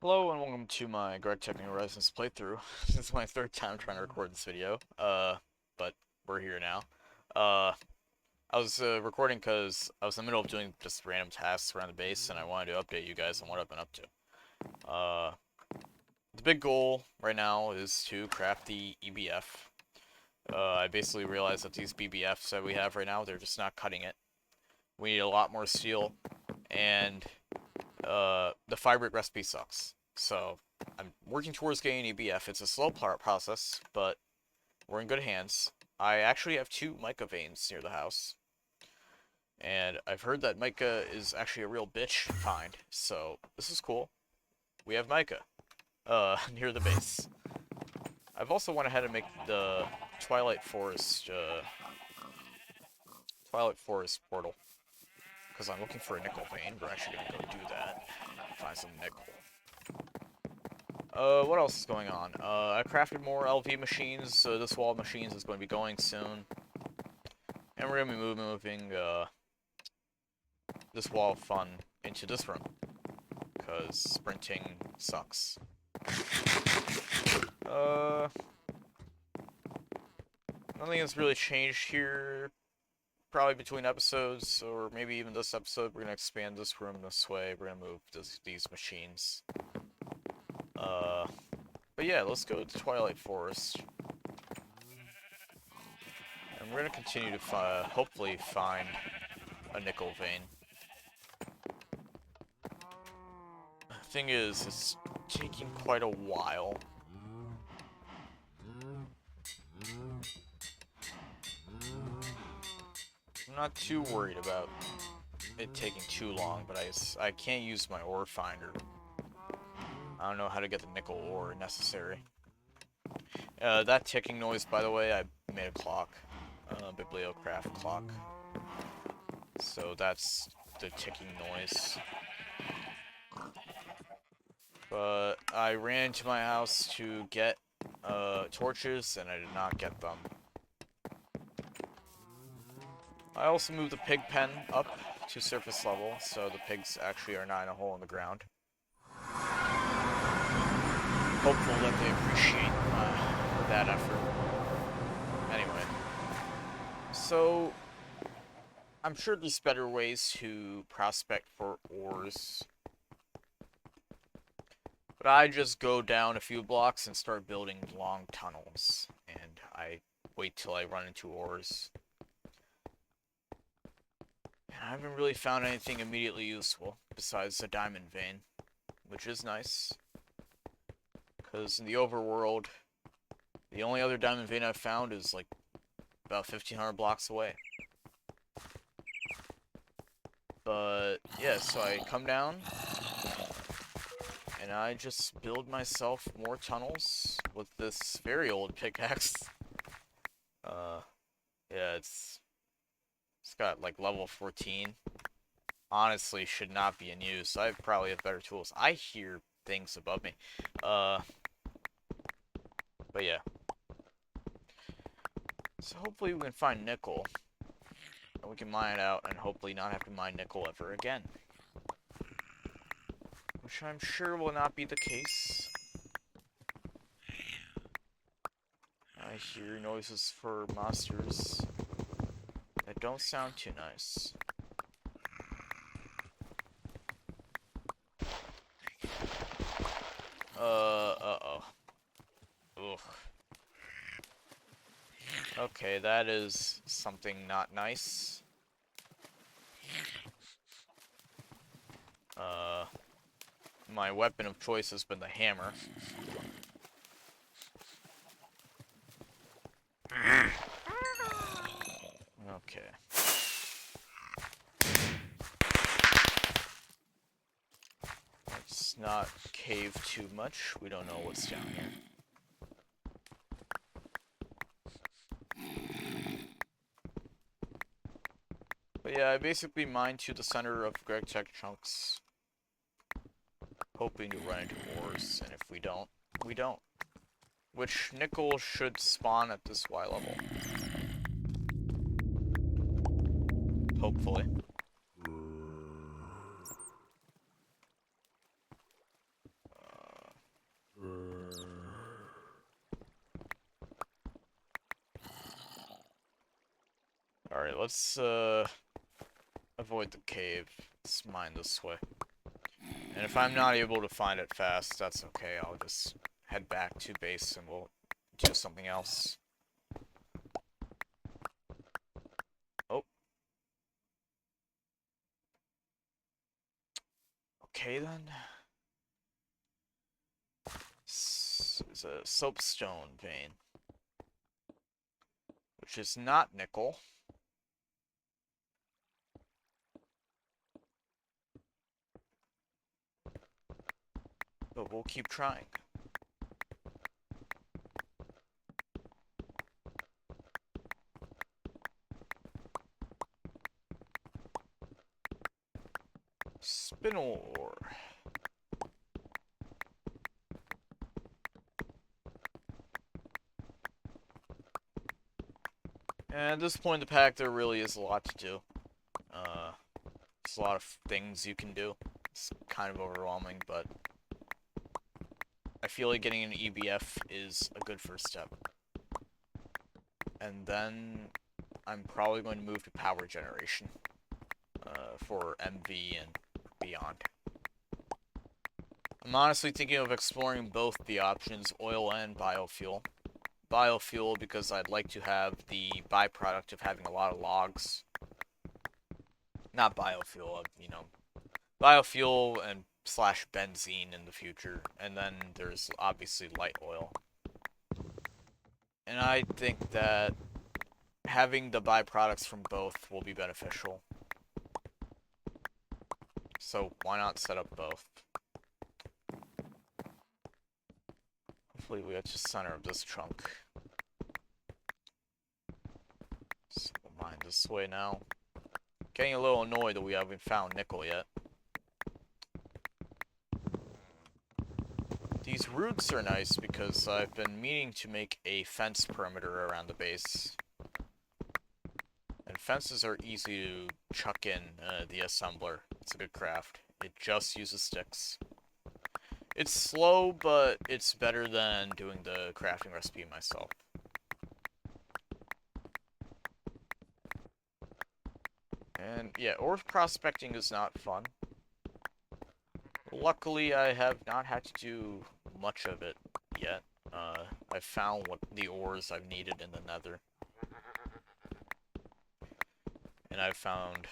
Hello and welcome to my Gregtech New Horizons playthrough. This is my third time trying to record this video, but we're here now. I was recording because I was in the middle of doing just random tasks around the base, and I wanted to update you guys on what I've been up to. The big goal right now is to craft the EBF. I basically realized that these BBFs that we have right now, they're just not cutting it. We need a lot more steel, and the fibrate recipe sucks. So I'm working towards getting EBF. It's a slow process, but we're in good hands. I actually have 2 mica veins near the house, and I've heard that mica is actually a real bitch to find. So this is cool. We have mica near the base. I've also went ahead and make the Twilight Forest portal because I'm looking for a nickel vein. We're actually gonna go do that. Find some nickel. What else is going on? I crafted more LV machines. This wall of machines is going to be going soon. And we're going to be moving this wall of fun into this room. Because sprinting sucks. Nothing has really changed here. Probably between episodes, or maybe even this episode, we're going to expand this room this way. We're going to move these machines. But yeah, let's go to Twilight Forest. And we're gonna continue to hopefully find a nickel vein. Thing is, it's taking quite a while. I'm not too worried about it taking too long, but I can't use my ore finder. I don't know how to get the nickel ore necessary. That ticking noise, by the way, I made a clock. Bibliocraft clock. So that's the ticking noise. But I ran to my house to get torches, and I did not get them. I also moved the pig pen up to surface level, so the pigs actually are not in a hole in the ground. Hopeful that they appreciate that effort. Anyway, so I'm sure there's better ways to prospect for ores, but I just go down a few blocks and start building long tunnels, and I wait till I run into ores. And I haven't really found anything immediately useful besides the diamond vein, which is nice. Because in the overworld, the only other diamond vein I've found is like about 1,500 blocks away. But yeah, so I come down and I just build myself more tunnels with this very old pickaxe. Yeah, it's got like level 14. Honestly, should not be in use. I probably have better tools. I hear things above me. But yeah. So hopefully we can find nickel. And we can mine it out and hopefully not have to mine nickel ever again. Which I'm sure will not be the case. I hear noises for monsters that don't sound too nice. Uh-oh. Ugh. Okay, that is something not nice. My weapon of choice has been the hammer. Okay. Let's not cave too much. We don't know what's down here. But yeah, I basically mine to the center of Gregtech chunks, hoping to run into ores, and if we don't, we don't. Which nickel should spawn at this Y level. Hopefully. Alright, let's avoid the cave. Let's mine this way. And if I'm not able to find it fast, that's okay. I'll just head back to base and we'll do something else. Oh. Okay then. This is a soapstone vein, which is not nickel. But we'll keep trying. Spinel ore. And at this point in the pack, there really is a lot to do. There's a lot of things you can do. It's kind of overwhelming, but I feel like getting an EBF is a good first step. And then I'm probably going to move to power generation for MV and beyond. I'm honestly thinking of exploring both the options, oil and biofuel. Biofuel because I'd like to have the byproduct of having a lot of logs. Not biofuel, you know, biofuel and slash benzene in the future. And then there's obviously light oil. And I think that having the byproducts from both will be beneficial. So why not set up both? Hopefully we get to the center of this chunk. So we'll mine this way now. Getting a little annoyed that we haven't found nickel yet. These roots are nice because I've been meaning to make a fence perimeter around the base. And fences are easy to chuck in the assembler. It's a good craft. It just uses sticks. It's slow, but it's better than doing the crafting recipe myself. And yeah, ore prospecting is not fun. Luckily, I have not had to do much of it yet. I've found what the ores I've needed in the nether. And I've found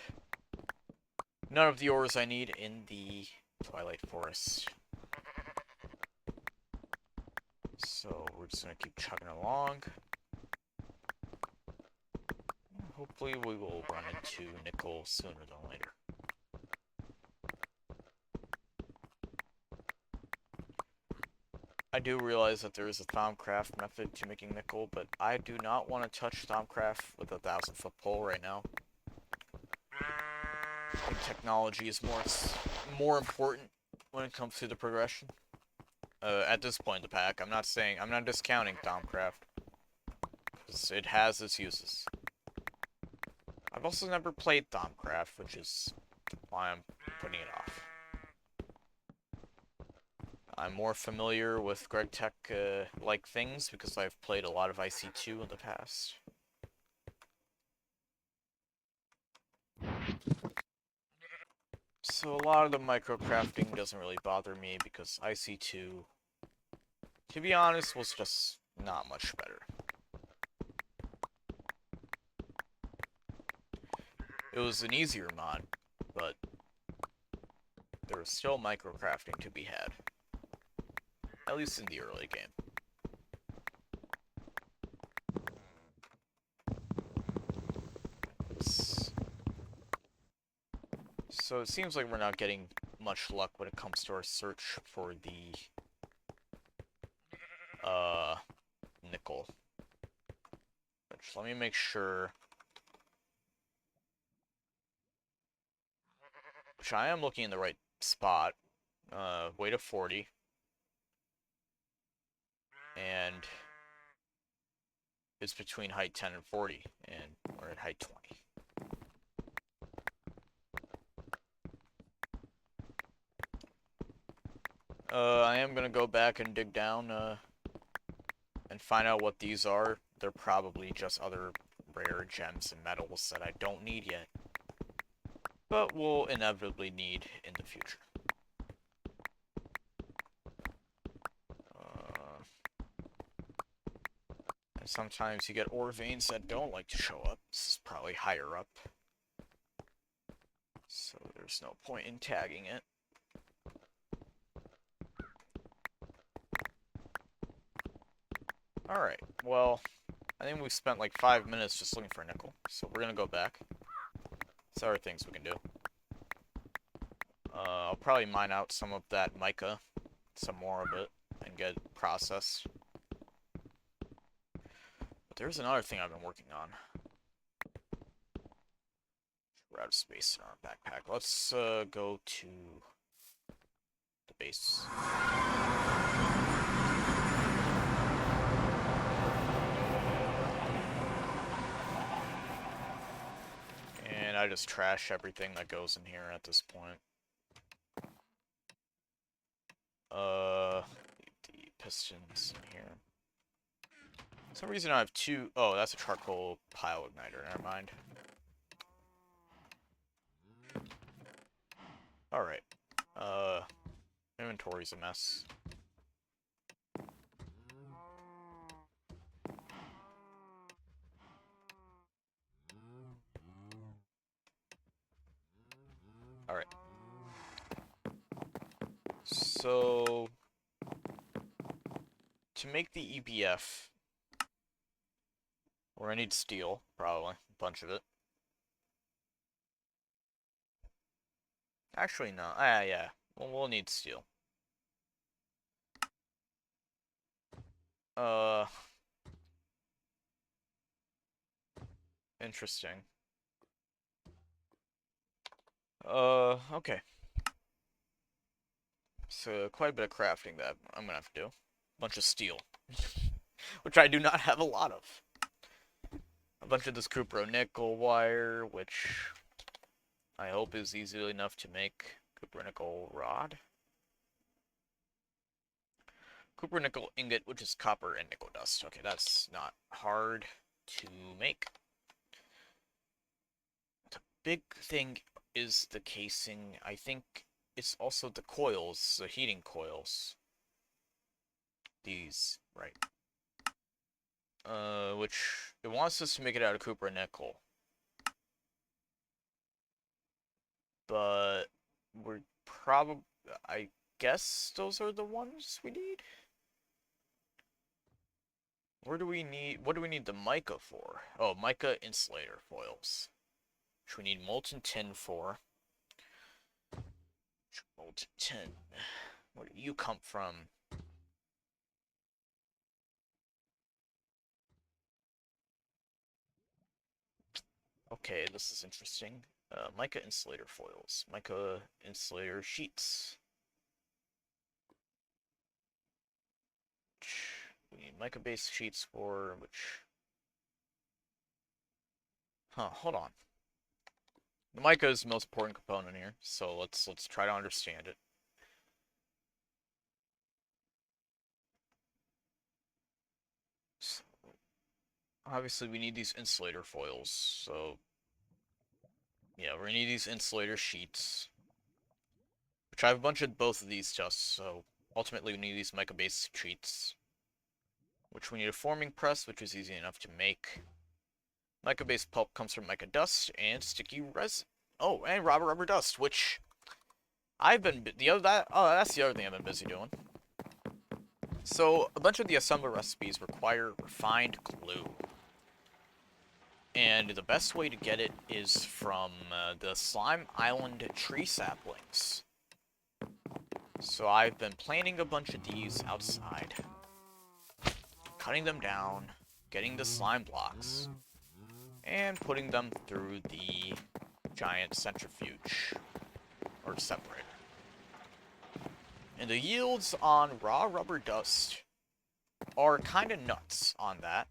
none of the ores I need in the Twilight Forest. So we're just gonna keep chugging along. Hopefully we will run into nickel sooner than later. I do realize that there is a Thaumcraft method to making nickel, but I do not want to touch Thaumcraft with a 1,000-foot pole right now. I think technology is more important when it comes to the progression. At this point in the pack, I'm not discounting Thaumcraft, because it has its uses. I've also never played Thaumcraft, which is why I'm putting it off. I'm more familiar with Gregtech like things because I've played a lot of IC2 in the past. So a lot of the microcrafting doesn't really bother me because IC2, to be honest, was just not much better. It was an easier mod, but there was still microcrafting to be had. At least in the early game. So it seems like we're not getting much luck when it comes to our search for the nickel. Which, let me make sure. Which I am looking in the right spot. Weight of 40. And it's between height 10 and 40, and we're at height 20. I am gonna go back and dig down and find out what these are. They're probably just other rare gems and metals that I don't need yet, but will inevitably need in the future. And sometimes you get ore veins that don't like to show up. This is probably higher up, so there's no point in tagging it. Alright, well, I think we've spent like 5 minutes just looking for a nickel, so we're gonna go back. There are things we can do. I'll probably mine out some of that mica, some more of it, and get it processed. But there's another thing I've been working on. We're out of space in our backpack. Let's go to the base. And I just trash everything that goes in here at this point. The pistons in here. For some reason I have two. Oh, that's a charcoal pile igniter. Never mind. Alright. Inventory's a mess. Alright. So, to make the EBF, we're gonna need steel, probably. A bunch of it. Actually, no. Yeah. Well, we'll need steel. Interesting. Okay. So, quite a bit of crafting that I'm gonna have to do. Bunch of steel. Which I do not have a lot of. A bunch of this cupro nickel wire, which I hope is easy enough to make. Cupro nickel rod. Cupro nickel ingot, which is copper and nickel dust. Okay, that's not hard to make. The big thing is the casing. I think it's also the coils, the heating coils. These, right. Which, it wants us to make it out of copper nickel. But, we're probably, I guess those are the ones we need? What do we need the mica for? Oh, mica insulator foils. Which we need molten tin for. Molten tin. Where do you come from? Okay, this is interesting. Mica insulator foils. Mica insulator sheets. We need mica-based sheets for which... Huh, hold on. The mica is the most important component here, so let's try to understand it. So, obviously, we need these insulator foils, so... Yeah, we're gonna need these insulator sheets. Which I have a bunch of both of these just, so... Ultimately, we need these mica-based sheets. Which we need a forming press, which is easy enough to make. Mica-based pulp comes from mica dust and sticky resin. Oh, and rubber dust, which I've been that's the other thing I've been busy doing. So a bunch of the assembler recipes require refined glue, and the best way to get it is from the Slime Island tree saplings. So I've been planting a bunch of these outside, cutting them down, getting the slime blocks, and putting them through the giant centrifuge, or separator. And the yields on raw rubber dust are kind of nuts on that.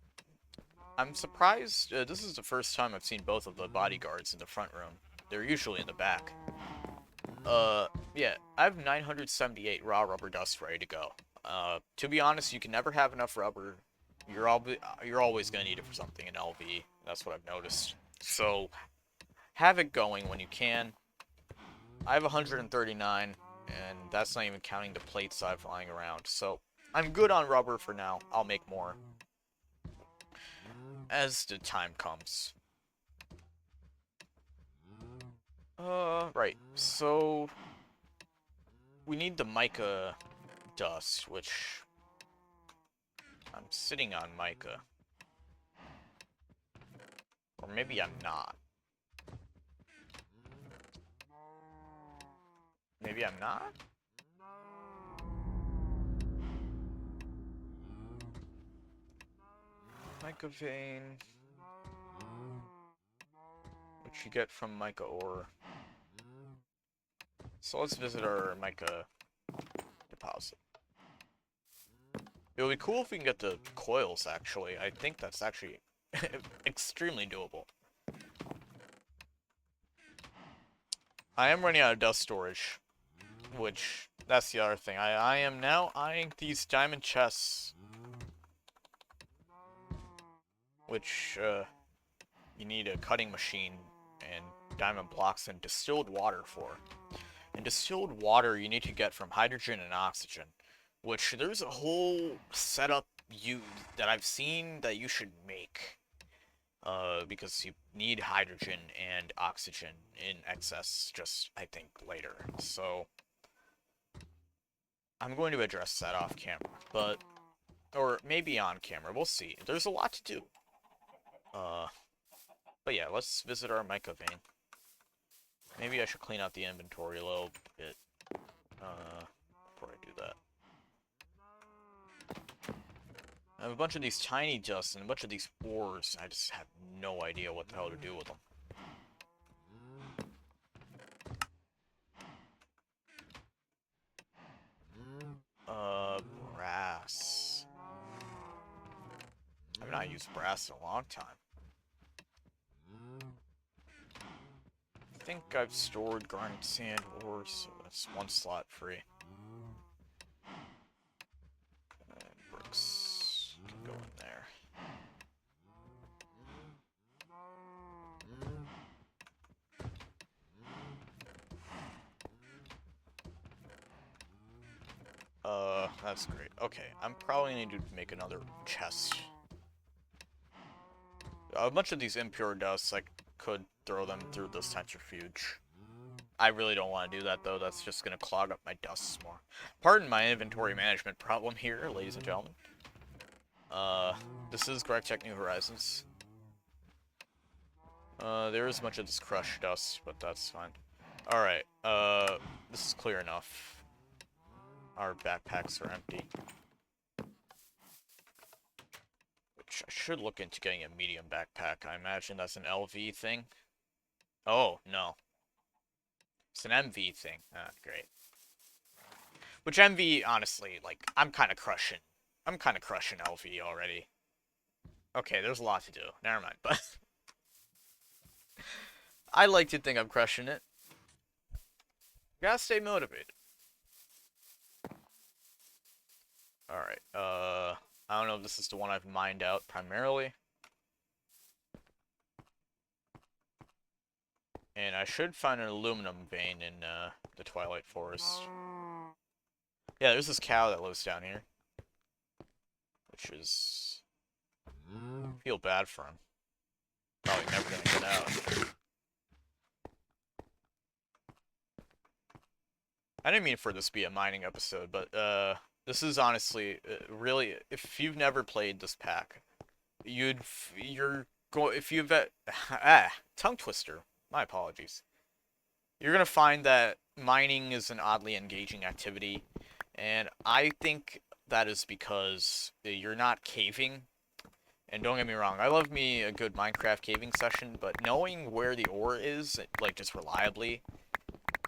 I'm surprised, this is the first time I've seen both of the bodyguards in the front room. They're usually in the back. Yeah, I have 978 raw rubber dust ready to go. To be honest, you can never have enough rubber. You're always gonna need it for something in LV, That's what I've noticed. So, have it going when you can. I have 139, and that's not even counting the plates I have lying around. So, I'm good on rubber for now. I'll make more as the time comes. Right. So, we need the mica dust, which I'm sitting on mica. Or maybe I'm not. Maybe I'm not? Mica vein. Which you get from mica ore. So let's visit our mica deposit. It would be cool if we can get the coils, actually. I think that's actually extremely doable. I am running out of dust storage, which, that's the other thing. I am now eyeing these diamond chests, which, you need a cutting machine and diamond blocks and distilled water for. And distilled water you need to get from hydrogen and oxygen, which there's a whole setup that I've seen that you should make. Because you need hydrogen and oxygen in excess, just, I think, later. So, I'm going to address that off camera, or maybe on camera, we'll see. There's a lot to do. But yeah, let's visit our mica vein. Maybe I should clean out the inventory a little bit, before I do that. I have a bunch of these tiny dusts and a bunch of these ores. I just have no idea what the hell to do with them. Brass. I've not used brass in a long time. I think I've stored garnet sand ore, so that's one slot free. And bricks can go in there. That's great. Okay, I'm probably going to make another chest. A bunch of these impure dusts, I could throw them through the centrifuge. I really don't want to do that, though. That's just going to clog up my dusts more. Pardon my inventory management problem here, ladies and gentlemen. This is Gregtech New Horizons. There is much of this crushed dust, but that's fine. Alright, this is clear enough. Our backpacks are empty. Which I should look into getting a medium backpack. I imagine that's an LV thing. Oh, no. It's an MV thing. Ah, great. Which MV, honestly, like, I'm kind of crushing LV already. Okay, there's a lot to do. Never mind, but... I like to think I'm crushing it. Gotta stay motivated. Alright, I don't know if this is the one I've mined out primarily. And I should find an aluminum vein in, the Twilight Forest. Yeah, there's this cow that lives down here. Which is... I feel bad for him. Probably never gonna get out. I didn't mean for this to be a mining episode, but, this is honestly, really, if you've never played this pack, if you've, tongue twister, my apologies. You're gonna find that mining is an oddly engaging activity, and I think that is because you're not caving. And don't get me wrong, I love me a good Minecraft caving session, but knowing where the ore is, like, just reliably,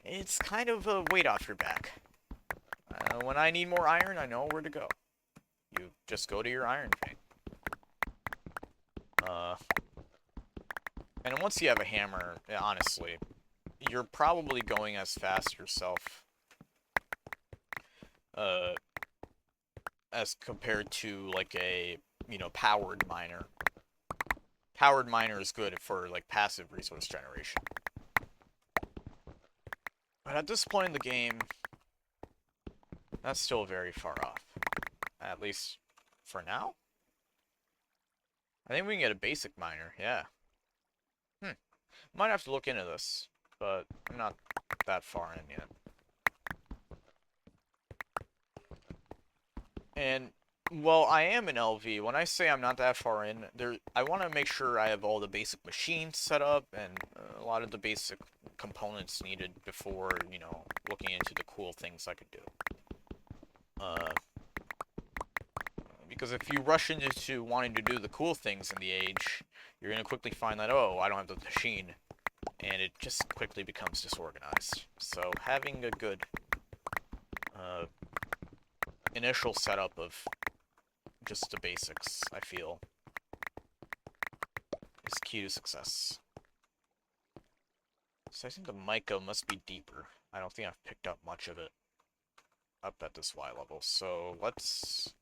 it's kind of a weight off your back. When I need more iron, I know where to go. You just go to your iron vein. And once you have a hammer, honestly, you're probably going as fast yourself, as compared to, like, a, powered miner. Powered miner is good for, like, passive resource generation. But at this point in the game, that's still very far off. At least for now. I think we can get a basic miner, yeah. Might have to look into this, but I'm not that far in yet. And, well, I am in LV. When I say I'm not that far in, I want to make sure I have all the basic machines set up and a lot of the basic components needed before, you know, looking into the cool things I could do. Because if you rush into wanting to do the cool things in the age, you're going to quickly find that, oh, I don't have the machine. And it just quickly becomes disorganized. So having a good initial setup of just the basics, I feel, is key to success. So I think the mica must be deeper. I don't think I've picked up much of it up at this Y level. So let's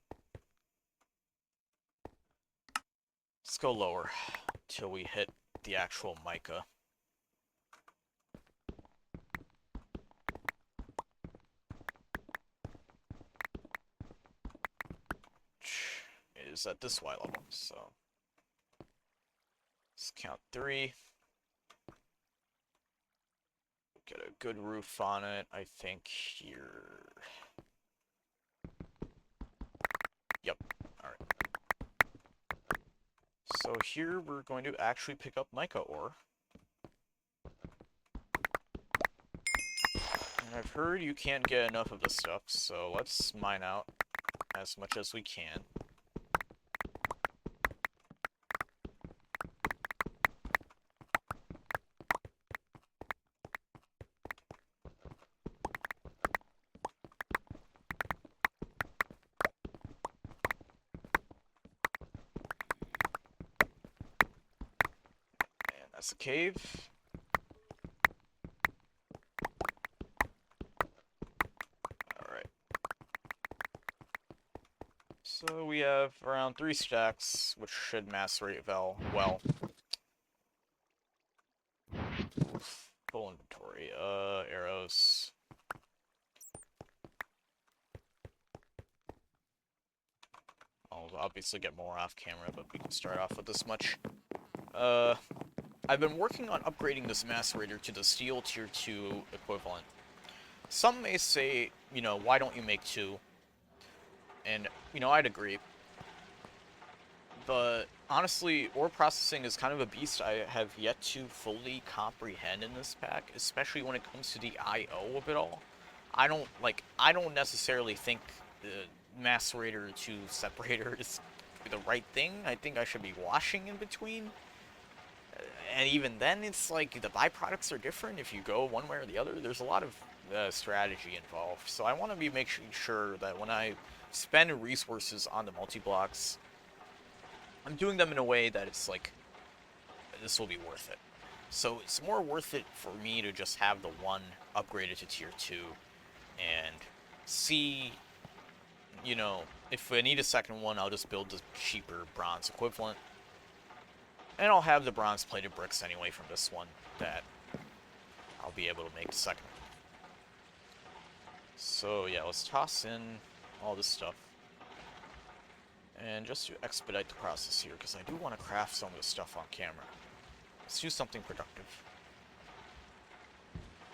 go lower till we hit the actual mica. Is at this Y level, so let's count 3. Get a good roof on it, I think here. Yep, alright. So here we're going to actually pick up mica ore. And I've heard you can't get enough of this stuff, so let's mine out as much as we can. And that's a cave. Alright. So we have around 3 stacks, which should macerate well. Oof. Full inventory. Arrows. I'll obviously get more off camera, but we can start off with this much. I've been working on upgrading this macerator to the steel tier 2 equivalent. Some may say, you know, why don't you make 2? And, you know, I'd agree. But, honestly, ore processing is kind of a beast I have yet to fully comprehend in this pack, especially when it comes to the I.O. of it all. I don't necessarily think the macerator to separator is the right thing. I think I should be washing in between. And even then, it's like the byproducts are different if you go one way or the other. There's a lot of strategy involved. So I want to be making sure that when I spend resources on the multi-blocks, I'm doing them in a way that it's like, this will be worth it. So it's more worth it for me to just have the one upgraded to tier 2 and see, you know, if I need a second one, I'll just build the cheaper bronze equivalent. And I'll have the bronze plated bricks anyway from this one that I'll be able to make the second one. So yeah, let's toss in all this stuff. And just to expedite the process here, because I do want to craft some of this stuff on camera. Let's do something productive.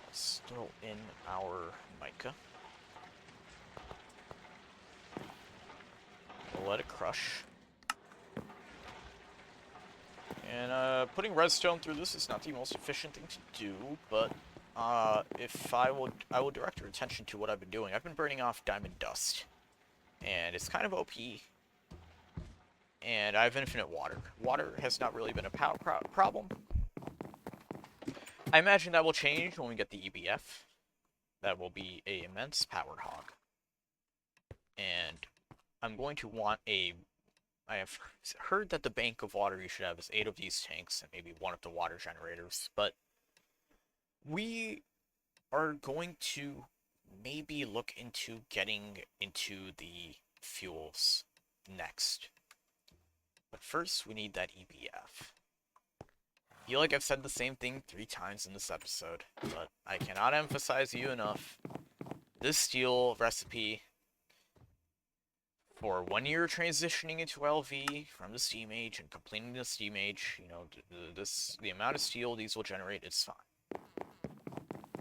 Let's throw in our mica. We'll let it crush. And putting redstone through this is not the most efficient thing to do, but if I will direct your attention to what I've been doing. I've been burning off diamond dust, and it's kind of OP. And I have infinite water. Water has not really been a problem. I imagine that will change when we get the EBF. That will be an immense power hog. And I'm going to want a... I have heard that the bank of water you should have is 8 of these tanks and maybe 1 of the water generators, but we are going to maybe look into getting into the fuels next. But first, we need that EBF. feel like I've said the same thing 3 times in this episode, but I cannot emphasize you enough. This steel recipe for when you're transitioning into LV from the Steam Age and completing the Steam Age, you know, the amount of steel these will generate is fine.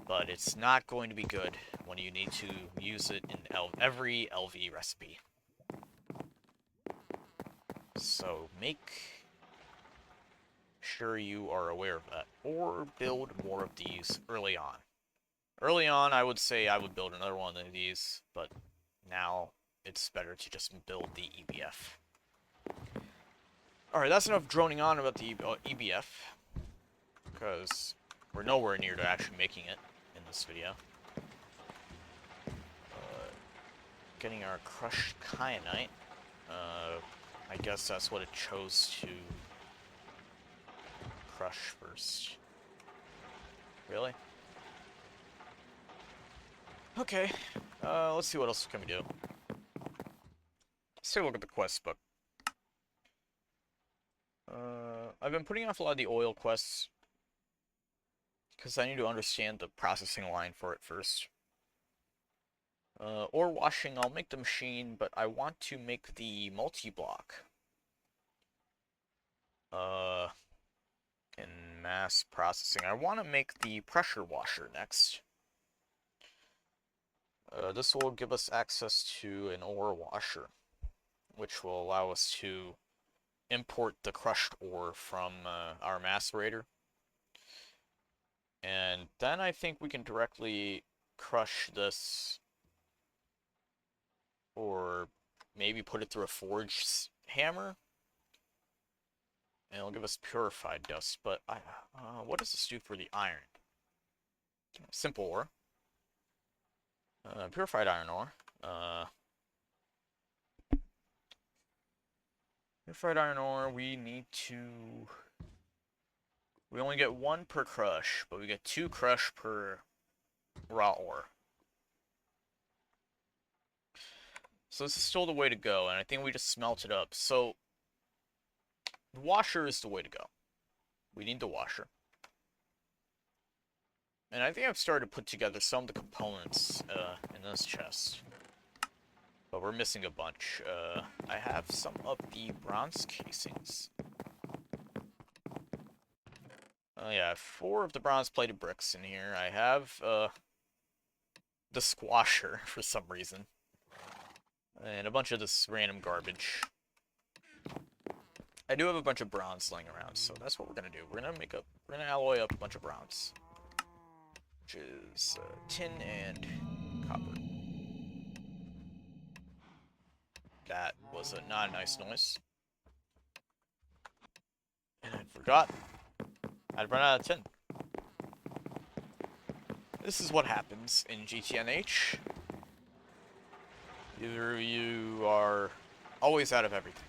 But it's not going to be good when you need to use it in every LV recipe. So make sure you are aware of that, or build more of these early on. Early on, I would say I would build another one of these, but now it's better to just build the EBF. Alright, that's enough droning on about the EBF, because we're nowhere near to actually making it in this video. Getting our crushed kyanite. I guess that's what it chose to crush first. Really? Okay. Let's see what else can we do. Let's take a look at the quest book. I've been putting off a lot of the oil quests because I need to understand the processing line for it first. Ore washing, I'll make the machine, but I want to make the multi-block. In mass processing, I want to make the pressure washer next. This will give us access to an ore washer, which will allow us to import the crushed ore from our macerator. And then I think we can directly crush this, or maybe put it through a forge hammer, and it'll give us purified dust. But what does this do for the iron? Simple ore. Purified iron ore. Purified iron ore, we need to... We only get 1 per crush, but we get 2 crush per raw ore. So this is still the way to go, and I think we just smelt it up. So, the washer is the way to go. We need the washer. And I think I've started to put together some of the components in this chest. But we're missing a bunch. I have some of the bronze casings. Yeah, 4 of the bronze-plated bricks in here. I have the squasher for some reason. And a bunch of this random garbage. I do have a bunch of bronze laying around, so that's what we're gonna do. We're gonna alloy up a bunch of bronze, which is tin and copper. That was not a nice noise. And I forgot I'd run out of tin. This is what happens in GTNH. Either you are always out of everything.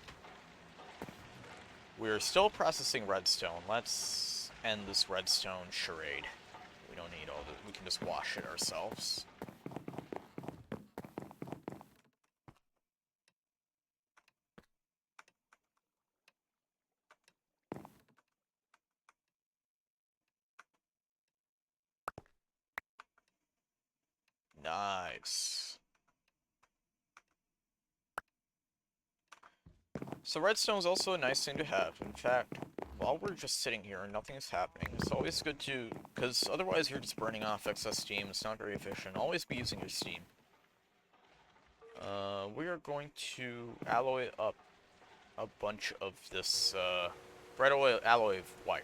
We're still processing redstone. Let's end this redstone charade. We don't need all the... We can just wash it ourselves. Nice. So redstone is also a nice thing to have. In fact, while we're just sitting here and nothing is happening, it's always good to... Because otherwise you're just burning off excess steam. It's not very efficient. Always be using your steam. We are going to alloy up a bunch of this red alloy wire.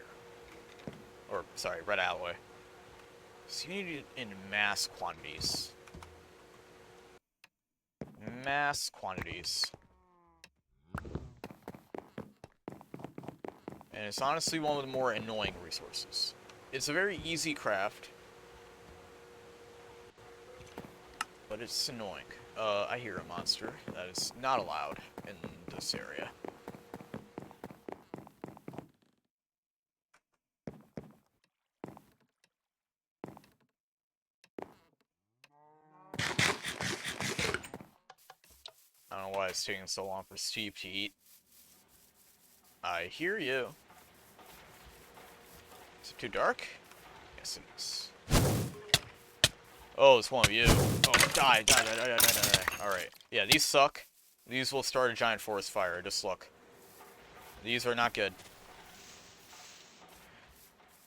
Or, sorry, red alloy. So you need it in mass quantities. Mass quantities. And it's honestly one of the more annoying resources. It's a very easy craft, but it's annoying. I hear a monster that is not allowed in this area. I don't know why it's taking so long for Steve to eat. I hear you. Is it too dark? Yes, it is. Oh, it's one of you. Oh, die, die, die, die, die, die, die. Alright. Yeah, these suck. These will start a giant forest fire. Just look. These are not good.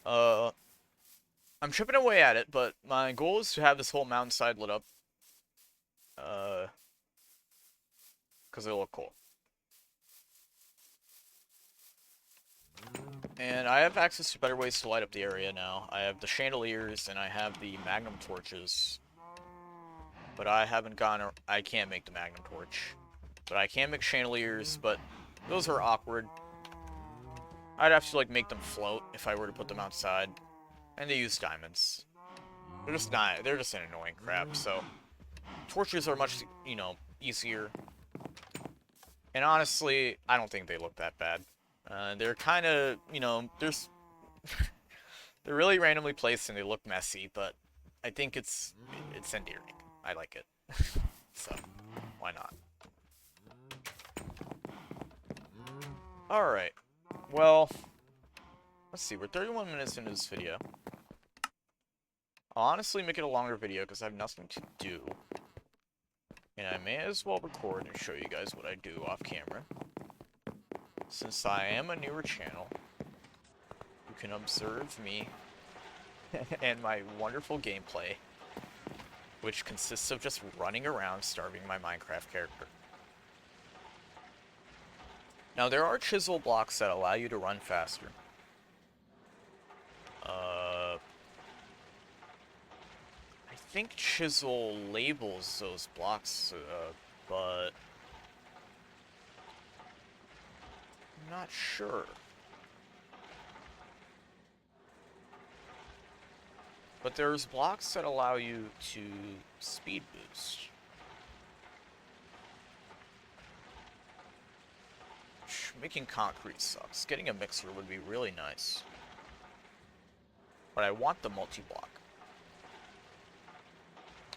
I'm chipping away at it, but my goal is to have this whole mountainside lit up. Because it'll look cool. And I have access to better ways to light up the area now. I have the chandeliers and I have the magnum torches. But I haven't gone... I can't make the magnum torch. But I can make chandeliers, but those are awkward. I'd have to, like, make them float if I were to put them outside. And they use diamonds. They're just not... They're just an annoying crap, so... Torches are much, you know, easier. And honestly, I don't think they look that bad. They're kind of, you know, they're really randomly placed and they look messy, but I think it's endearing. I like it. So, why not? Alright. Well, let's see. We're 31 minutes into this video. I'll honestly make it a longer video because I have nothing to do. And I may as well record and show you guys what I do off camera. Since I am a newer channel, you can observe me and my wonderful gameplay, which consists of just running around starving my Minecraft character. Now, there are chisel blocks that allow you to run faster. I think chisel labels those blocks, but I'm not sure. But there's blocks that allow you to speed boost. Making concrete sucks. Getting a mixer would be really nice. But I want the multi-block.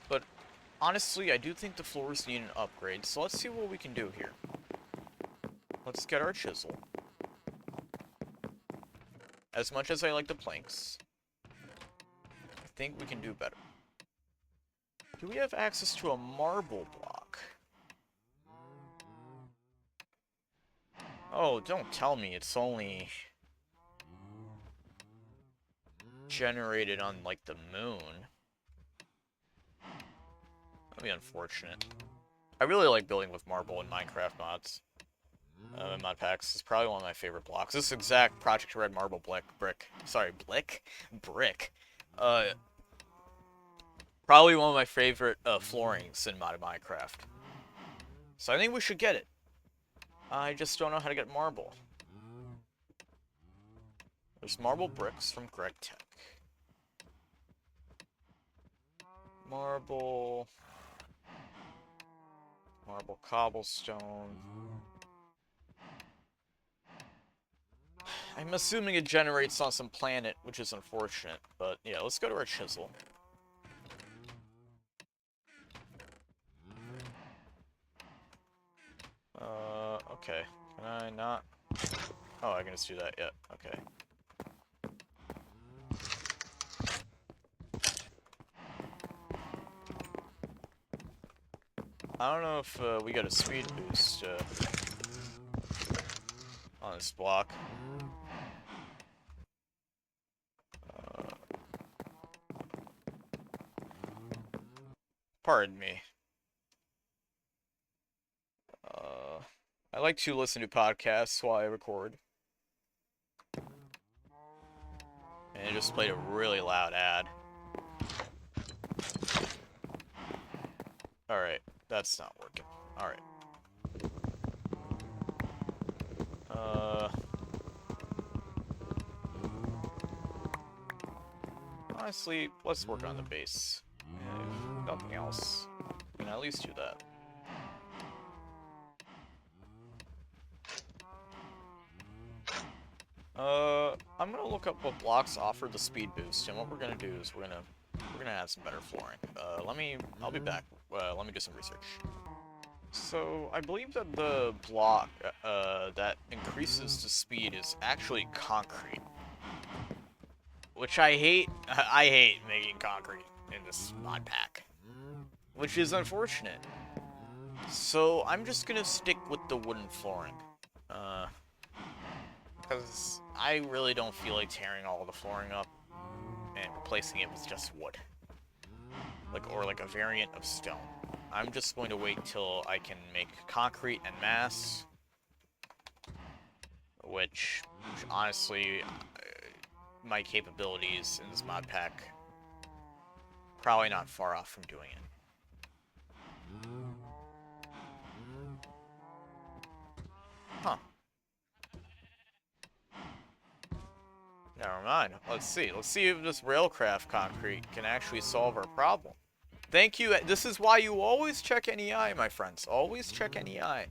But honestly, I do think the floors need an upgrade, so let's see what we can do here. Let's get our chisel. As much as I like the planks, I think we can do better. Do we have access to a marble block? Oh, don't tell me it's only generated on, like, the moon. That'd be unfortunate. I really like building with marble in Minecraft mods. Mod packs is probably one of my favorite blocks. This exact Project Red marble brick. Probably one of my favorite floorings in modded Minecraft. So I think we should get it. I just don't know how to get marble. There's marble bricks from Gregtech. Marble cobblestone. I'm assuming it generates on some planet, which is unfortunate. But yeah, let's go to our chisel. Okay. Can I not? Oh, I can just do that. Yeah, okay. I don't know if we got a speed boost on this block. Pardon me. I like to listen to podcasts while I record. And it just played a really loud ad. Alright, that's not working. Alright. Honestly, let's work on the base. If nothing else, we can at least do that. I'm gonna look up what blocks offer the speed boost, and what we're gonna do is we're gonna add some better flooring. I'll be back. Let me do some research. So I believe that the block that increases the speed is actually concrete. which I hate. I hate making concrete in this mod pack, which is unfortunate. So I'm just gonna stick with the wooden flooring, because I really don't feel like tearing all the flooring up and replacing it with just wood, or like a variant of stone. I'm just going to wait till I can make concrete and mass, which honestly, my capabilities in this mod pack probably not far off from doing it. Huh. Never mind. Let's see. Let's see if this railcraft concrete can actually solve our problem. Thank you. This is why you always check NEI, my friends. Always check NEI.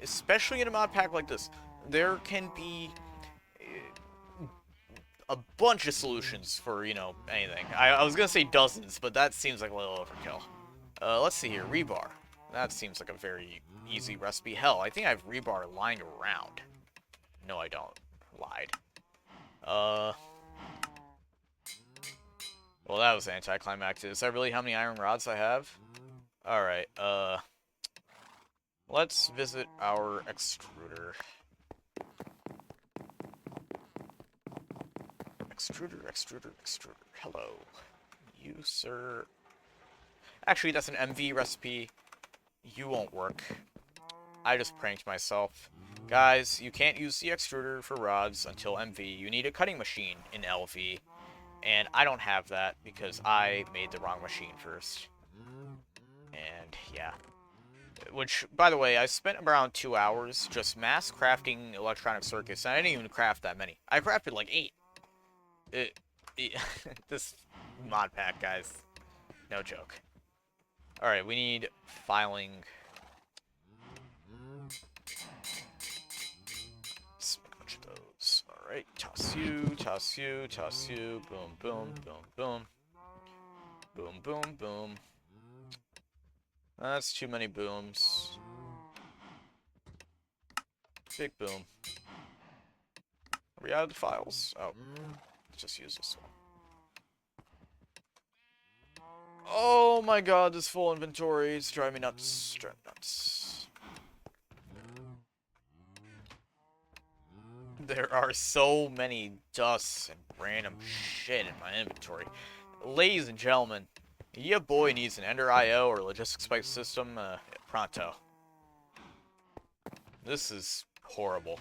Especially in a mod pack like this. There can be a bunch of solutions for, anything. I was going to say dozens, but that seems like a little overkill. Let's see here. Rebar. That seems like a very easy recipe. Hell, I think I have rebar lying around. No, I don't. Lied. Well, that was anticlimactic. Is that really how many iron rods I have? Alright, let's visit our extruder. Extruder. Hello. You, sir. Actually, that's an MV recipe. You won't work. I just pranked myself. Guys, you can't use the extruder for rods until MV. You need a cutting machine in LV. And I don't have that because I made the wrong machine first. And, yeah. Which, by the way, I spent around 2 hours just mass crafting electronic circuits. And I didn't even craft that many. I crafted like 8. This mod pack, guys. No joke. Alright, we need filing. Bunch of those. Alright, toss you. Boom. Boom. That's too many booms. Big boom. Are we out of the files? Oh, let's just use this one. Oh my god, this full inventory is driving me nuts. There are so many dusts and random shit in my inventory. Ladies and gentlemen, your boy needs an Ender IO or logistic spike system pronto. This is horrible.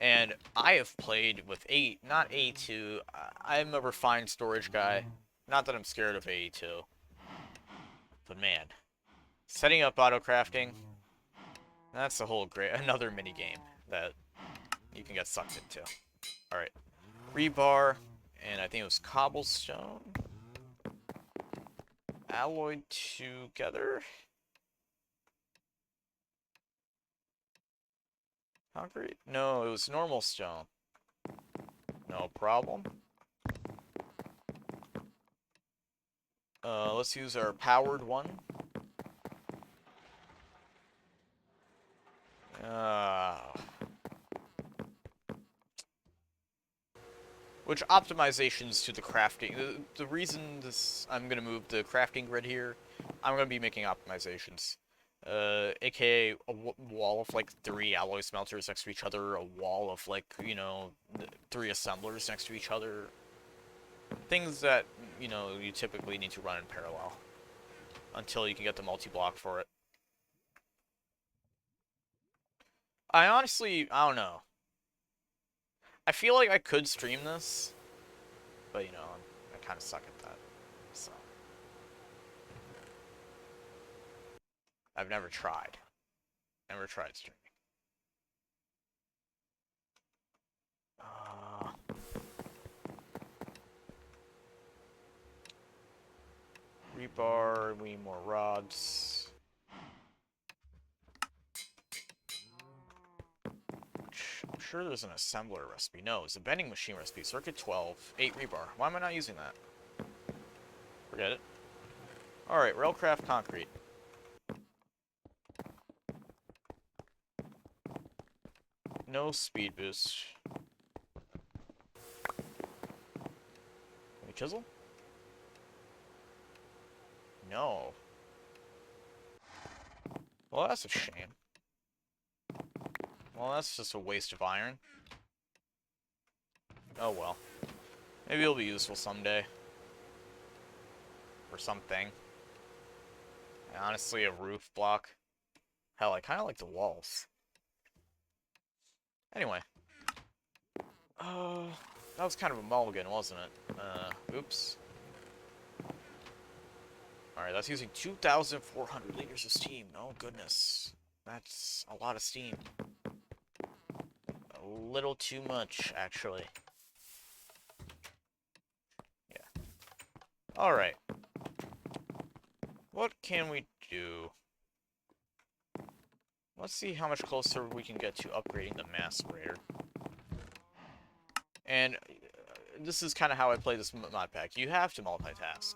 And I have played with not A2. I'm a refined storage guy. Not that I'm scared of A2. But man, setting up auto crafting, that's a whole another mini game that you can get sucked into. Alright. Rebar, and I think it was cobblestone. Alloyed together. Concrete? No, it was normal stone. No problem. Let's use our powered one. Which optimizations to the crafting. The reason I'm going to move the crafting grid here, I'm going to be making optimizations. AKA a wall of like 3 alloy smelters next to each other, a wall of like, 3 assemblers next to each other. Things that, you typically need to run in parallel until you can get the multi-block for it. I don't know. I feel like I could stream this, but, I kind of suck at that, so. I've never tried. Never tried streaming. Rebar, we need more rods. I'm sure there's an assembler recipe. No, it's a bending machine recipe. Circuit 12, 8 rebar. Why am I not using that? Forget it. Alright, railcraft concrete. No speed boost. chisel? No. Well, that's a shame. Well, that's just a waste of iron. Oh well. Maybe it'll be useful someday. For something. And honestly, a roof block. Hell, I kind of like the walls. Anyway. That was kind of a mulligan, wasn't it? Oops. Alright, that's using 2,400 liters of steam. Oh, goodness. That's a lot of steam. A little too much, actually. Yeah. Alright. What can we do? Let's see how much closer we can get to upgrading the macerator. And this is kind of how I play this mod pack. You have to multitask.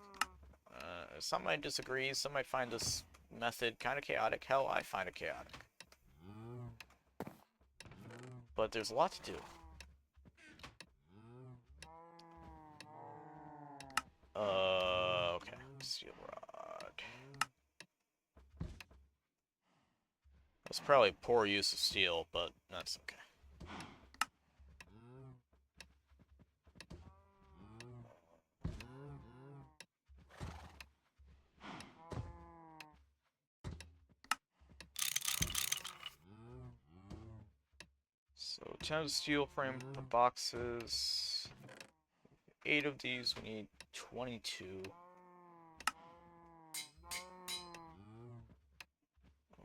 Some might disagree, some might find this method kind of chaotic. Hell, I find it chaotic. But there's a lot to do. Okay. Steel rod. That's probably poor use of steel, but that's okay. So 10 steel frame boxes. 8 of these, we need 22.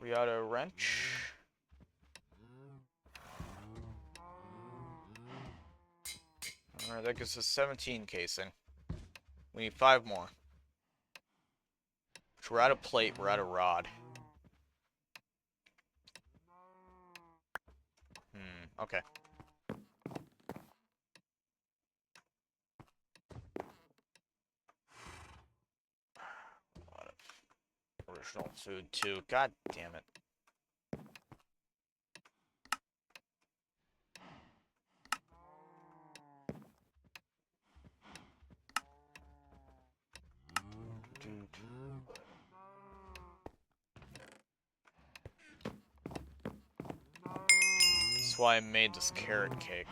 We got a wrench. Alright, that gives us 17 casing. We need 5 more. So we're out of plate, we're out of rod. Okay. A lot of original food, too. God damn it. That's why I made this carrot cake.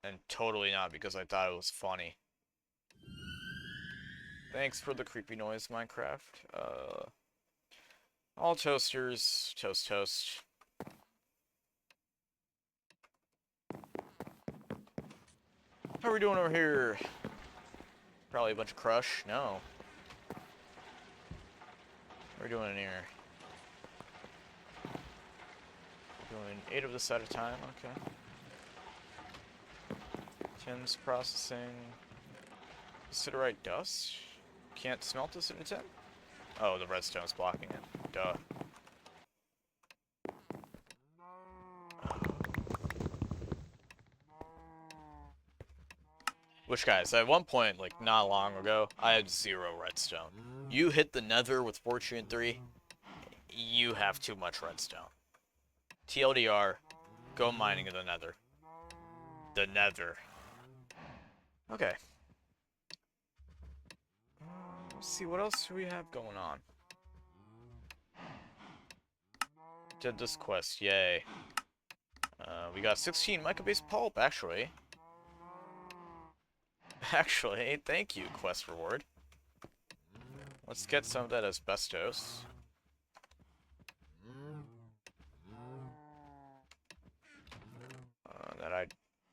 And totally not because I thought it was funny. Thanks for the creepy noise, Minecraft. All toasters, toast toast. How are we doing over here? Probably a bunch of crush. No. What are we doing in here? Doing 8 of this at a time, okay. Tin's processing. Siderite dust? Can't smelt this in a tin? Oh, the redstone's blocking it. Duh. Which, guys, at one point, like, not long ago, I had 0 redstone. You hit the nether with Fortune 3, you have too much redstone. TLDR, go mining in the nether. The nether. Okay. Let's see, what else do we have going on? Did this quest, yay. We got 16 mica-based pulp, actually. Actually, thank you, quest reward. Let's get some of that asbestos. That I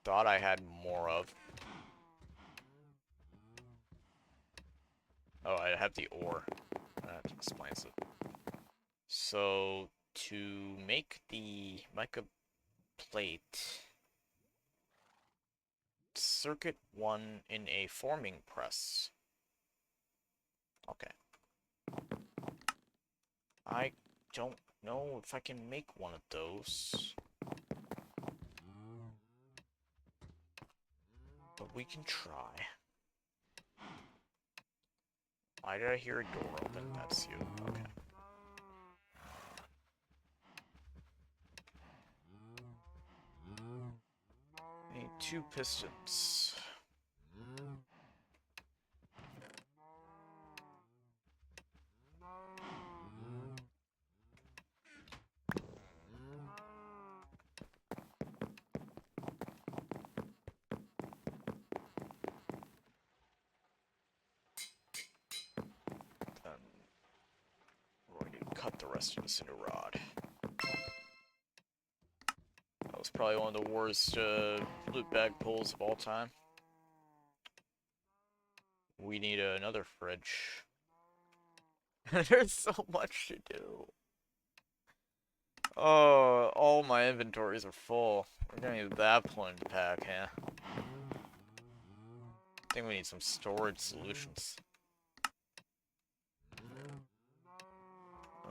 thought I had more of. Oh, I have the ore. That explains it. So, to make the mica plate, circuit 1 in a forming press. Okay. I don't know if I can make one of those. But we can try. Why did I hear a door open? That's you. Okay. I need 2 pistons. Then we're going to cut the rest of this into rod. That was probably one of the worst loot bag pulls of all time. We need another fridge. There's so much to do. Oh, all my inventories are full. We're gonna need that point to pack, huh? I think we need some storage solutions.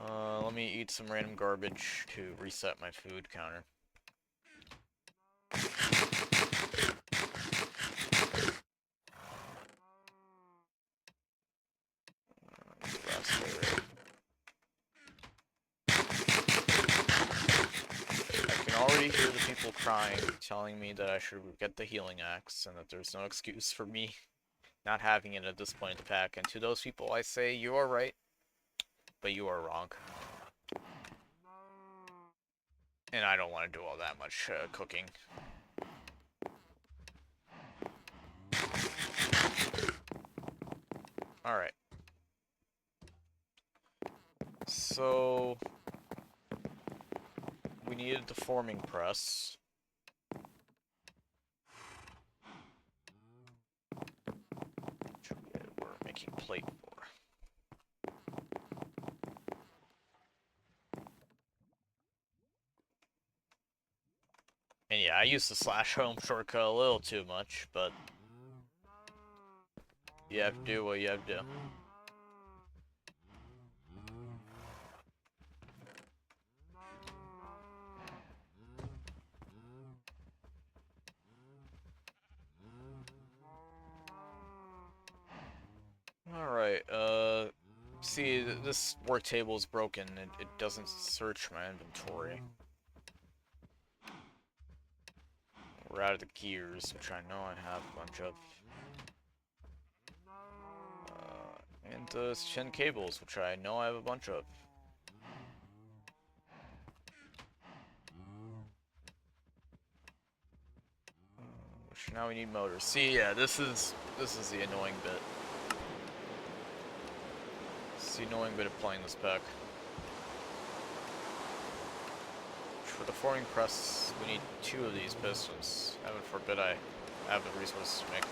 Let me eat some random garbage to reset my food counter. Already hear the people crying, telling me that I should get the healing axe, and that there's no excuse for me not having it at this point in the pack. And to those people I say, you are right, but you are wrong. And I don't want to do all that much cooking. Alright. So we needed the forming press. We're making plate for. And yeah, I used the /home shortcut a little too much, but you have to do what you have to do. Alright, see, this work table is broken. It doesn't search my inventory. We're out of the gears, which I know I have a bunch of. And the 10 cables, which I know I have a bunch of. Which now we need motors. See, yeah, this is the annoying bit. It's the annoying bit of playing this pack. For the forming press, we need 2 of these pistons. Heaven forbid I have the resources to make.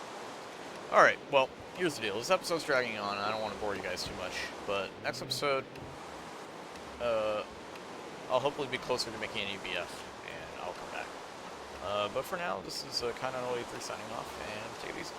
Alright, well, here's the deal. This episode's dragging on, and I don't want to bore you guys too much. But next episode, I'll hopefully be closer to making an EBF, and I'll come back. But for now, this is Kinda 3 signing off, and take it easy.